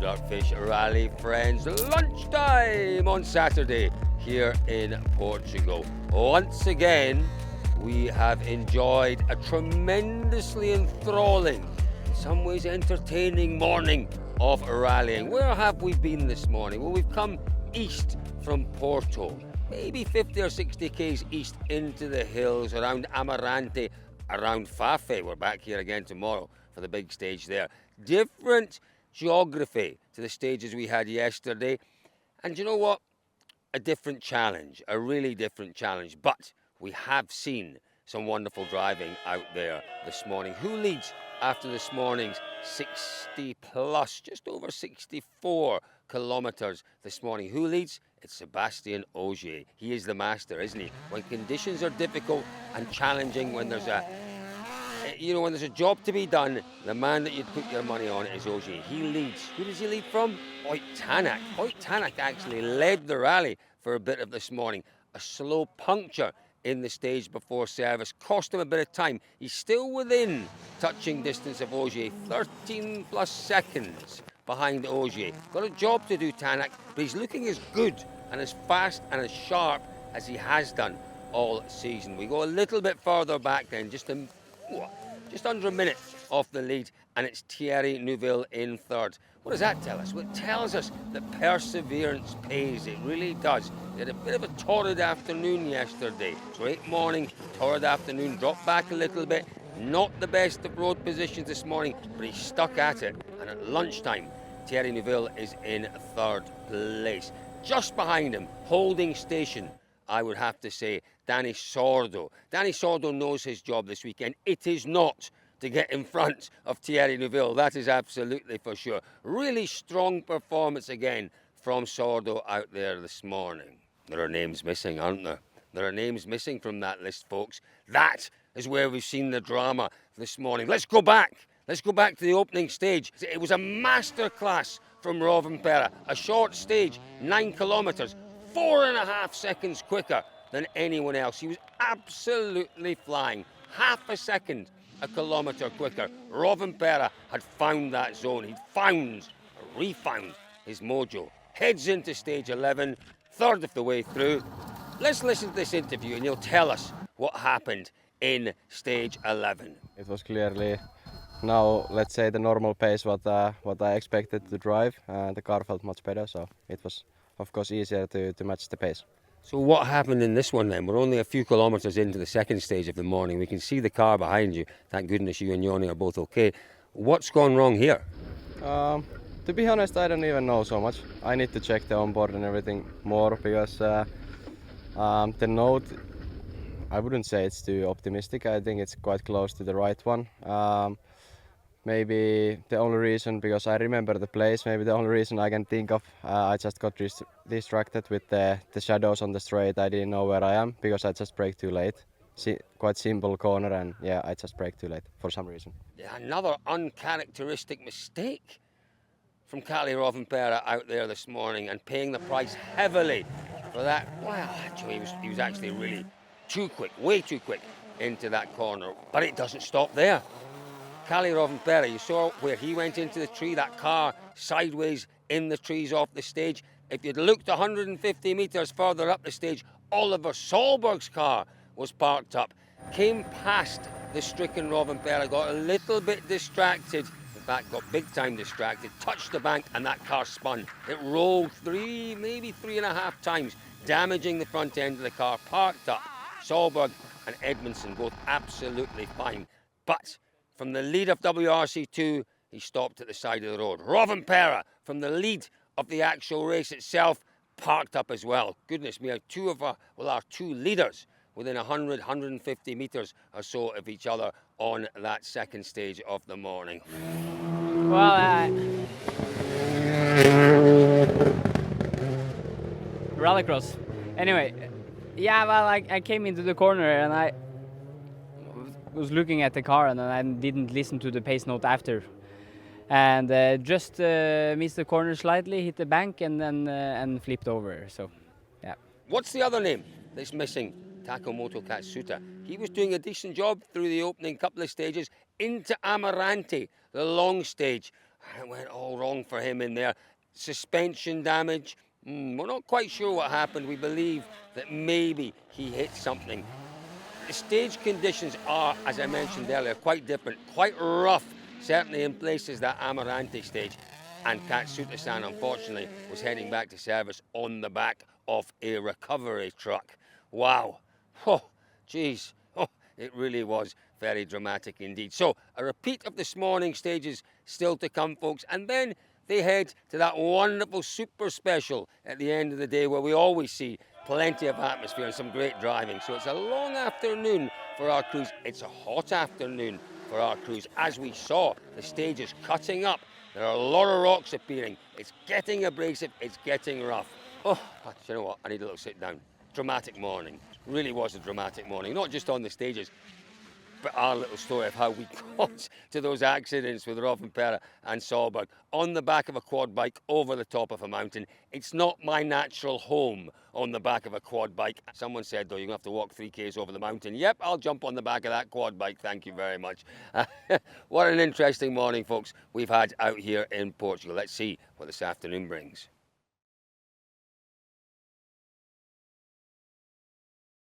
Dirtfish Rally friends, lunchtime on Saturday here in Portugal. Once again, we have enjoyed a tremendously enthralling, in some ways entertaining morning of rallying. Where have we been this morning? Well, we've come east from Porto, maybe 50 or 60 k's east into the hills around Amarante, around Fafe. We're back here again tomorrow for the big stage there. Different geography to the stages we had yesterday. And you know what? A different challenge, a really different challenge. But we have seen some wonderful driving out there this morning. Who leads after this morning's 60 plus, just over 64 kilometres this morning? Who leads? It's Sebastian Ogier. He is the master, isn't he? When conditions are difficult and challenging, when there's a job to be done, the man that you'd put your money on is Ogier. He leads. Who does he lead from? Oyt Tanak. Oyt Tanak actually led the rally for a bit of this morning. A slow puncture in the stage before service cost him a bit of time. He's still within touching distance of Ogier, 13 plus seconds behind Ogier. Got a job to do, Tanak, but he's looking as good and as fast and as sharp as he has done all season. We go a little bit further back then, just under a minute off the lead, and it's Thierry Neuville in third. What does that tell us? Well, it tells us that perseverance pays. It really does. He had a bit of a torrid afternoon yesterday. Great morning, torrid afternoon, dropped back a little bit. Not the best of road positions this morning, but he stuck at it. And at lunchtime, Thierry Neuville is in third place. Just behind him, holding station, I would have to say, Danny Sordo. Danny Sordo knows his job this weekend. It is not to get in front of Thierry Neuville. That is absolutely for sure. Really strong performance again from Sordo out there this morning. There are names missing, aren't there? There are names missing from that list, folks. That is where we've seen the drama this morning. Let's go back. Let's go back to the opening stage. It was a masterclass from Rovanperä. A short stage, 9 kilometres, 4.5 seconds quicker than anyone else. He was absolutely flying. Half a second a kilometre quicker. Rovanperä had found that zone. He'd refound his mojo. Heads into stage 11, third of the way through. Let's listen to this interview and he'll tell us what happened in stage 11. It was clearly now, let's say, the normal pace what I expected to drive. The car felt much better, so it was of course easier to match the pace. So what happened in this one then? We're only a few kilometres into the second stage of the morning. We can see the car behind you. Thank goodness you and Joni are both okay. What's gone wrong here? To be honest, I don't even know so much. I need to check the onboard and everything more because the note, I wouldn't say it's too optimistic. I think it's quite close to the right one. Maybe the only reason, because I remember the place, maybe the only reason I can think of, I just got distracted with the shadows on the straight. I didn't know where I am because I just braked too late. Quite simple corner, and yeah, I just braked too late for some reason. Yeah, another uncharacteristic mistake from Kalle Rovanperä out there this morning, and paying the price heavily for that. Well, actually, he was actually really too quick, way too quick into that corner. But it doesn't stop there. Kalle Rovanperä, you saw where he went into the tree, that car sideways in the trees off the stage. If you'd looked 150 metres further up the stage, Oliver Solberg's car was parked up. Came past the stricken Rovanperä, got a little bit distracted. In fact, got big time distracted, touched the bank, and that car spun. It rolled maybe 3.5 times, damaging the front end of the car, parked up. Solberg and Edmondson both absolutely fine. But from the lead of WRC2, he stopped at the side of the road. Rovanperä, from the lead of the actual race itself, parked up as well. Goodness me, our two leaders within 100, 150 metres or so of each other on that second stage of the morning. Well, rallycross. Anyway, yeah, well, I came into the corner and I was looking at the car and I didn't listen to the pace note after, and just missed the corner slightly, hit the bank, and then and flipped over. So, yeah. What's the other name that's missing? Takamoto Katsuta. He was doing a decent job through the opening couple of stages into Amarante, the long stage. It went all wrong for him in there. Suspension damage. We're not quite sure what happened. We believe that maybe he hit something. The stage conditions are, as I mentioned earlier, quite different, quite rough, certainly in places, that Amarante stage. And Katsuta-san, unfortunately, was heading back to service on the back of a recovery truck. Wow. Oh, geez. Oh, it really was very dramatic indeed. So, a repeat of this morning's stages still to come, folks. And then they head to that wonderful super special at the end of the day, where we always see plenty of atmosphere and some great driving. So it's a long afternoon for our crews. It's a hot afternoon for our crews. As we saw, the stage is cutting up. There are a lot of rocks appearing. It's getting abrasive. It's getting rough. Oh, you know what? I need a little sit down. Dramatic morning. Really was a dramatic morning. Not just on the stages, but our little story of how we got to those accidents with Rovanperä and Solberg on the back of a quad bike over the top of a mountain. It's not my natural home on the back of a quad bike. Someone said, though, you're going to have to walk 3Ks over the mountain. Yep, I'll jump on the back of that quad bike. Thank you very much. What an interesting morning, folks, we've had out here in Portugal. Let's see what this afternoon brings.